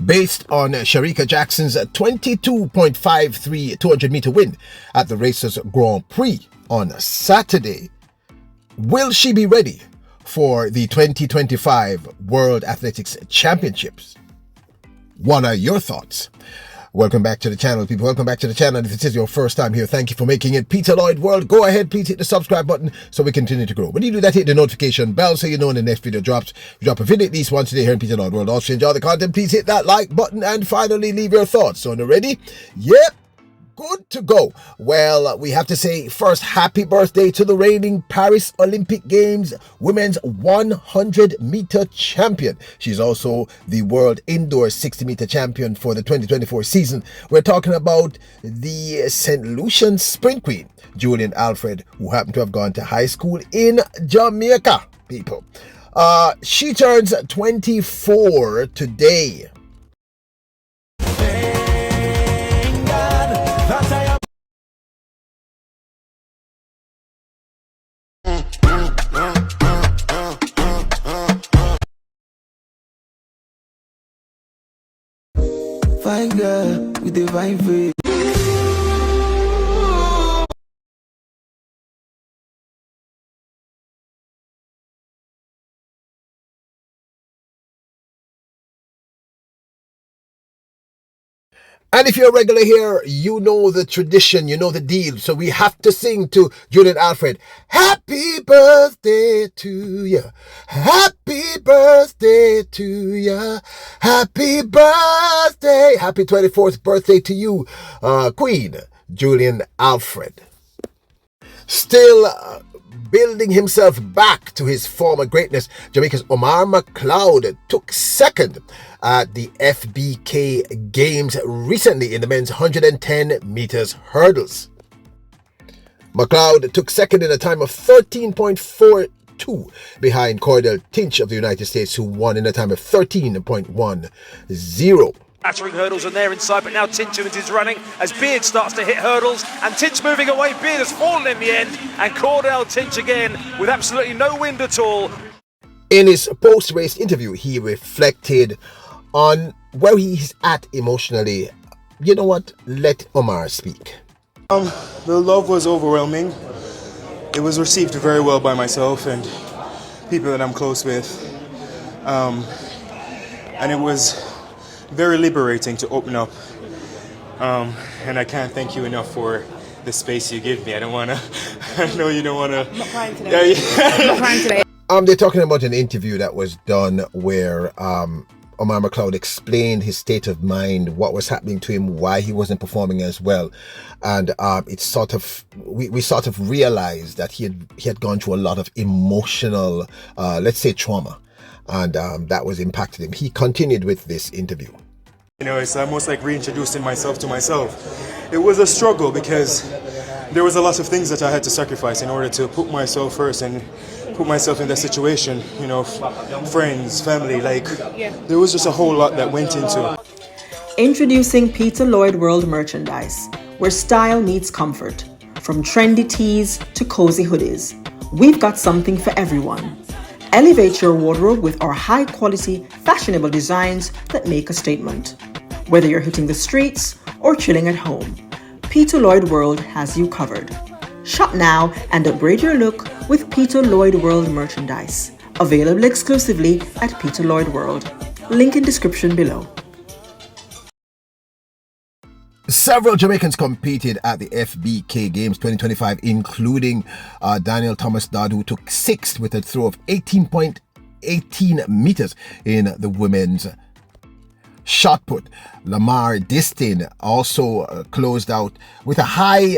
based on Shericka Jackson's 22.53 200-meter win at the Racers Grand Prix on Saturday. Will she be ready for the 2025 World Athletics Championships? What are your thoughts? Welcome back to the channel, people. Welcome back to the channel. If this is your first time here, thank you for making it Peter Lloyd World. Go ahead, please hit the subscribe button so we continue to grow. When you do that, hit the notification bell so you know when the next video drops. We drop a video at least once a day here in Peter Lloyd World. Also, enjoy the content. Please hit that like button and finally leave your thoughts. So, are ready? Yep. Good to go. Well, we have to say first, happy birthday to the reigning Paris Olympic Games women's 100-meter champion. She's also the world indoor 60-meter champion for the 2024 season. We're talking about the St. Lucian sprint queen, Julian Alfred, who happened to have gone to high school in Jamaica, people. She turns 24 today. Fine girl with a fine face. And if you're a regular here, you know the tradition, you know the deal. So we have to sing to Julian Alfred. Happy birthday to ya. Happy birthday to ya. Happy birthday. Happy 24th birthday to you, Queen Julian Alfred. Still building himself back to his former greatness, Jamaica's Omar Mloud took second at the FBK Games recently in the men's 110 meters hurdles. Mloud took second in a time of 13.42 behind Cordell Tinch of the United States, who won in a time of 13.10. Battering hurdles and they're inside, but now Tinch is running as Beard starts to hit hurdles and Tinch moving away. Beard has fallen in the end and Cordell Tinch again with absolutely no wind at all. In his post-race interview, he reflected on where he's at emotionally. You know what? Let Omar speak. The love was overwhelming. It was received very well by myself and people that I'm close with. And it was very liberating to open up. And I can't thank you enough for the space you give me. I don't want to, I know you don't want to. I'm not crying today. I'm not crying today. They're talking about an interview that was done where Omar Mloud explained his state of mind, what was happening to him, why he wasn't performing as well, and it's sort of we sort of realized that he had gone through a lot of emotional, let's say, trauma, and that was impacted him. He continued with this interview. You know, it's almost like reintroducing myself to myself. It was a struggle because there was a lot of things that I had to sacrifice in order to put myself first and put myself in that situation, you know, friends, family, like there was just a whole lot that went into. Introducing Peter Lloyd World merchandise, where style meets comfort. From trendy tees to cozy hoodies, we've got something for everyone. Elevate your wardrobe with our high-quality, fashionable designs that make a statement. Whether you're hitting the streets or chilling at home, Peter Lloyd World has you covered. Shop now and upgrade your look with Peter Lloyd World merchandise. Available exclusively at Peter Lloyd World. Link in description below. Several Jamaicans competed at the FBK Games 2025, including Daniel Thomas Dodd, who took 6th with a throw of 18.18 meters in the women's shot put. Lamar Distin also closed out with a high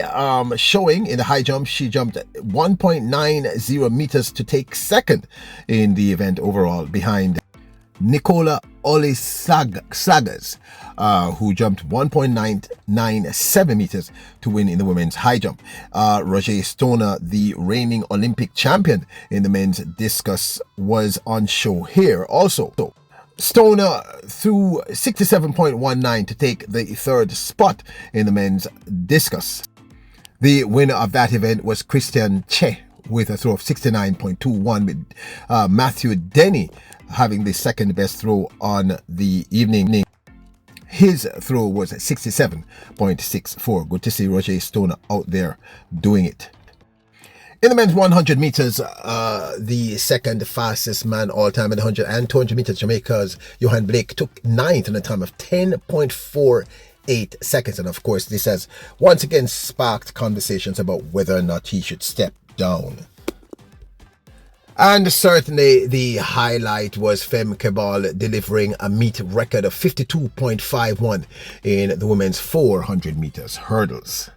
showing in the high jump. She jumped 1.90 meters to take 2nd in the event overall, behind Nicola Olisagas, who jumped 1.997 meters to win in the women's high jump. Roger Stoner, the reigning Olympic champion in the men's discus, was on show here also. Stoner threw 67.19 to take the 3rd spot in the men's discus. The winner of that event was Christian Che with a throw of 69.21, with Matthew Denny having the 2nd best throw on the evening. His throw was 67.64. Good to see Roger Stone out there doing it. In the men's 100 meters, the second fastest man all time in the 100 and 200 meters, Jamaica's Johan Blake took ninth in a time of 10.48 seconds. And of course, this has once again sparked conversations about whether or not he should step down. And certainly the highlight was Femke Ball delivering a meet record of 52.51 in the women's 400 meters hurdles.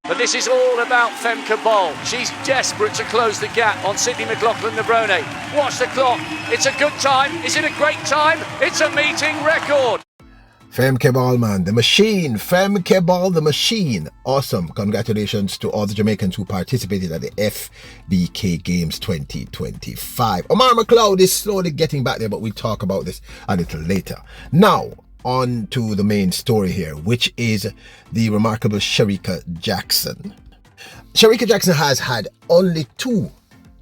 But this is all about Femke Bol. She's desperate to close the gap on Sydney McLaughlin-Nebrone. Watch the clock. It's a good time. Is it a great time? It's a meeting record. Femke Ball, man, the machine. Femke Ball, the machine. Awesome. Congratulations to all the Jamaicans who participated at the FBK Games 2025. Omar McLeod is slowly getting back there, but we'll talk about this a little later. Now, on to the main story here, which is the remarkable Shericka Jackson. Shericka Jackson has had only two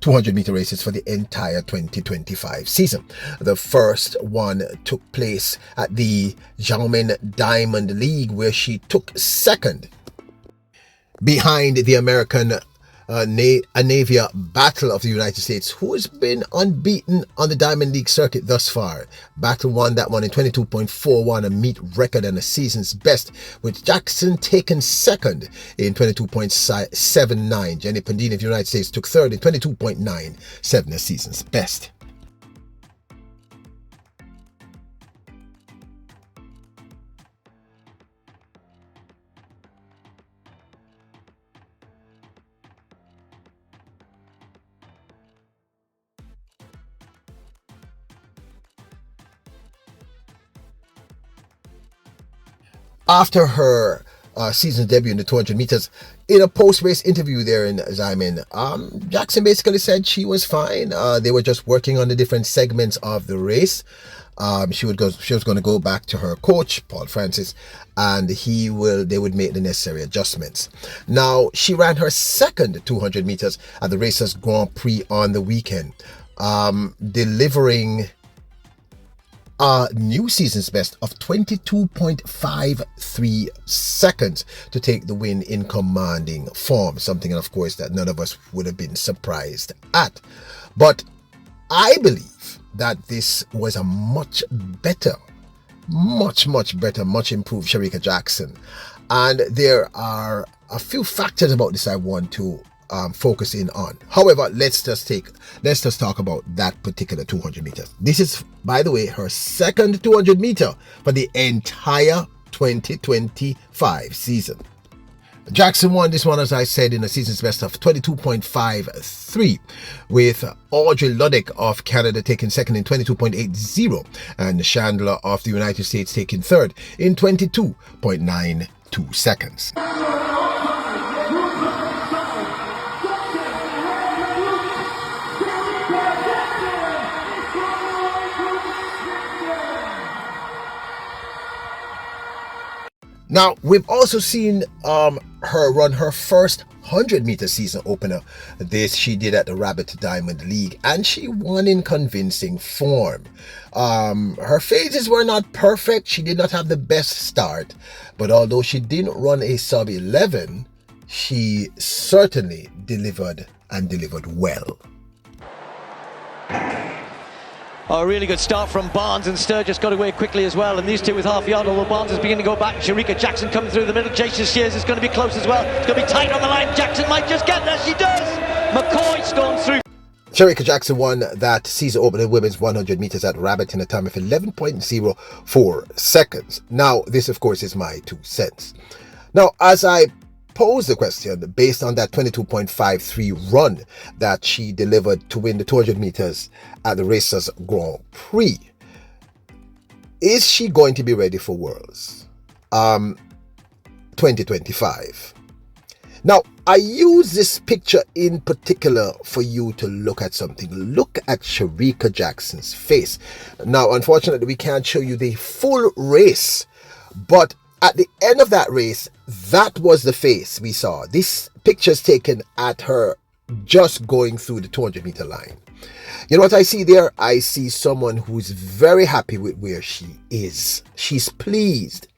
200-meter races for the entire 2025 season. The first one took place at the Xiamen Diamond League, where she took second behind the American Navia Battle of the United States, who has been unbeaten on the Diamond League circuit thus far. Battle won that one in 22.41, a meet record and a season's best, with Jackson taken second in 22.79. Jenny Pandini of the United States took third in 22.97, a season's best. After her season debut in the 200 meters, in a post-race interview there in Xiamen, Jackson basically said she was fine. They were just working on the different segments of the race. She was going to go back to her coach, Paul Francis, and they would make the necessary adjustments. Now, she ran her second 200 meters at the Racers Grand Prix on the weekend, delivering a new season's best of 22.53 seconds to take the win in commanding form. Something, of course, that none of us would have been surprised at. But I believe that this was a much better, much better, much improved Shericka Jackson. And there are a few factors about this I want to focus in on. However, let's just talk about that particular 200 meters. This is, by the way, her second 200 meter for the entire 2025 season. Jackson won this one, as I said, in a season's best of 22.53, with Audrey Luddick of Canada taking second in 22.80 and Chandler of the United States taking third in 22.92 seconds. Now, we've also seen her run her first 100-meter season opener. This she did at the Rabbit Diamond League, and she won in convincing form. Her phases were not perfect. She did not have the best start, but although she didn't run a sub-11, she certainly delivered and delivered well. Oh, a really good start from Barnes, and Sturgis got away quickly as well, and these two with half yard, although Barnes is beginning to go back. Shericka Jackson coming through the middle. Jason Shears is going to be close as well. It's going to be tight on the line. Jackson might just get there. She does. McCoy storms through. Shericka Jackson won that season opener women's 100 meters at Rabbit in a time of 11.04 seconds. Now, this, of course, is my 2 cents. Now, as I pose the question, based on that 22.53 run that she delivered to win the 200 meters at the Racers Grand Prix, is she going to be ready for Worlds 2025? Now, I use this picture in particular for you to look at something. Look at Shericka Jackson's face. Now, unfortunately, we can't show you the full race, but at the end of that race, that was the face we saw. This picture's taken at her just going through the 200-meter line. You know what I see there? I see someone who's very happy with where she is. She's pleased.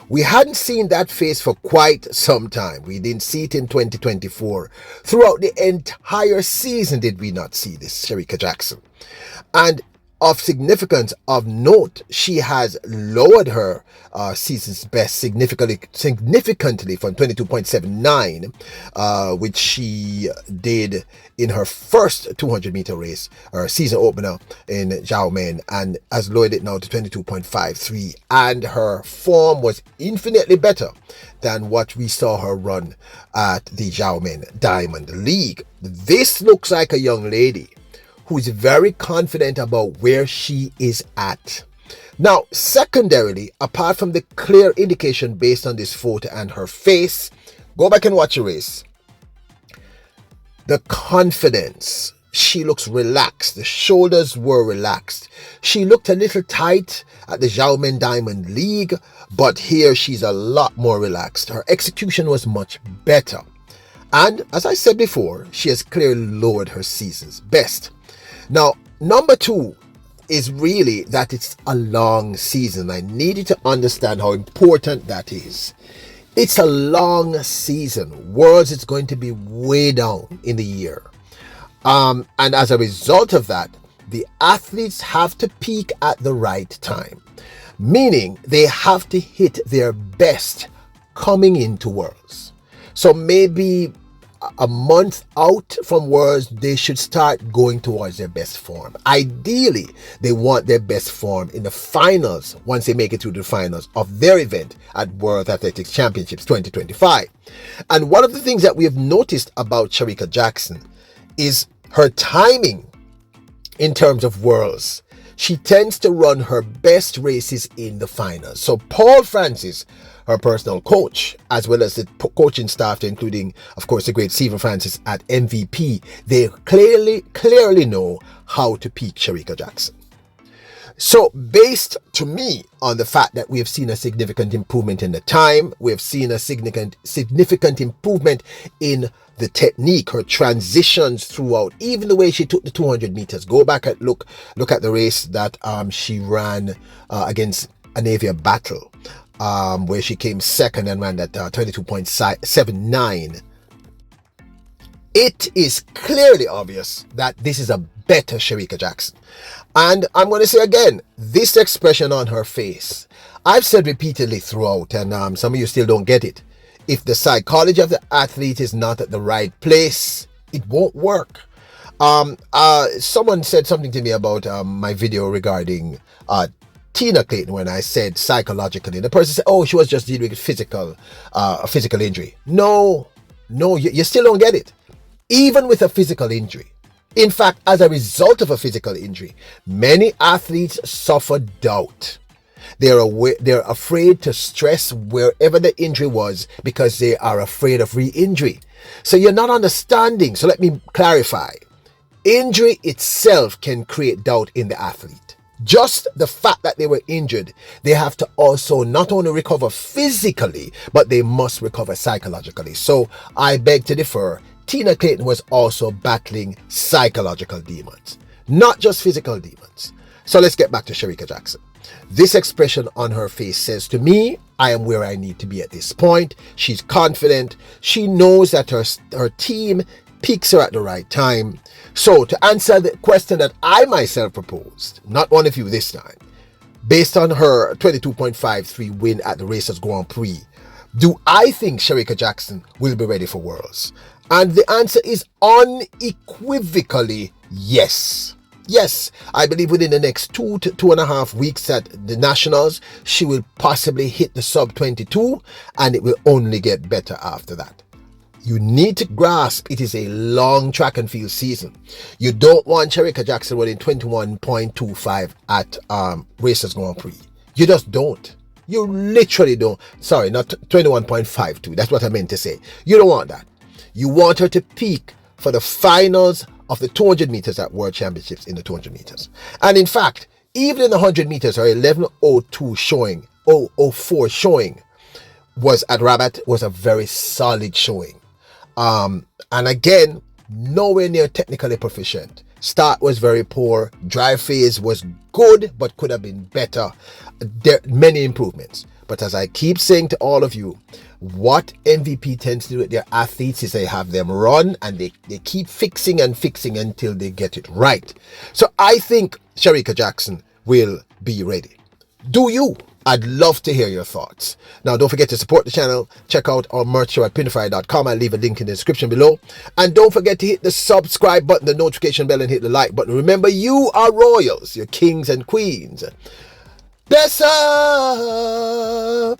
We hadn't seen that face for quite some time. We didn't see it in 2024. Throughout the entire season did we not see this Shericka Jackson. And of significance, of note, she has lowered her season's best significantly from 22.79, which she did in her first 200-meter race, her season opener in JULIEN, and has lowered it now to 22.53. And her form was infinitely better than what we saw her run at the JULIEN Diamond League. This looks like a young lady who is very confident about where she is at. Now, secondarily, apart from the clear indication based on this photo and her face, go back and watch the race. The confidence, she looks relaxed. The shoulders were relaxed. She looked a little tight at the JULIEN Diamond League, but here she's a lot more relaxed. Her execution was much better. And as I said before, she has clearly lowered her season's best. Now, number two is really that it's a long season. I needed to understand how important that is. It's a long season. Worlds is going to be way down in the year. And as a result of that, the athletes have to peak at the right time. Meaning they have to hit their best coming into Worlds. So maybe a month out from Worlds, they should start going towards their best form. Ideally, they want their best form in the finals once they make it through the finals of their event at World Athletics Championships 2025. And one of the things that we have noticed about Shericka Jackson is her timing in terms of Worlds. She tends to run her best races in the finals. So Paul Francis, her personal coach, as well as the coaching staff, including, of course, the great Stephen Francis at MVP, they clearly know how to peak Shericka Jackson. So based, to me, on the fact that we have seen a significant improvement in the time, we have seen a significant improvement in the technique, her transitions throughout, even the way she took the 200 meters. Go back and look at the race that she ran against Anavia Battle, where she came second and ran at 22.79. It is clearly obvious that this is a better Shericka Jackson. And I'm going to say again, this expression on her face, I've said repeatedly throughout, and some of you still don't get it. If the psychology of the athlete is not at the right place, it won't work. Someone said something to me about my video regarding Tina Clayton when I said psychologically. The person said, oh, she was just dealing with a physical injury. No, you still don't get it. Even with a physical injury. In fact, as a result of a physical injury, many athletes suffer doubt. They're afraid to stress wherever the injury was because they are afraid of re-injury. So you're not understanding. So let me clarify. Injury itself can create doubt in the athlete. Just the fact that they were injured, they have to also not only recover physically, but they must recover psychologically. So I beg to differ. Tina Clayton was also battling psychological demons, not just physical demons. So let's get back to Shericka Jackson. This expression on her face says to me, I am where I need to be at this point. She's confident. She knows that her team picks her at the right time. So to answer the question that I myself proposed, not one of you this time, based on her 22.53 win at the Racers Grand Prix, do I think Shericka Jackson will be ready for Worlds? And the answer is unequivocally yes. Yes, I believe within the next 2 to 2.5 weeks at the Nationals, she will possibly hit the sub 22, and it will only get better after that. You need to grasp it is a long track and field season. You don't want Shericka Jackson running 21.25 at Racers Grand Prix. You just don't. You literally don't. Sorry, not 21.52. That's what I meant to say. You don't want that. You want her to peak for the finals of the 200 meters at World Championships in the 200 meters. And in fact, even in the 100 meters, her 11:02 showing, 0:04 showing was at Rabat was a very solid showing. And again, nowhere near technically proficient. Start was very poor. Drive phase was good, but could have been better. There are many improvements. But as I keep saying to all of you, what MVP tends to do with their athletes is they have them run and they keep fixing and fixing until they get it right. So I think Shericka Jackson will be ready. Do you? I'd love to hear your thoughts. Now, don't forget to support the channel. Check out our merch show at pinify.com. I'll leave a link in the description below. And don't forget to hit the subscribe button, the notification bell, and hit the like button. Remember, you are royals. You're kings and queens. Bless up!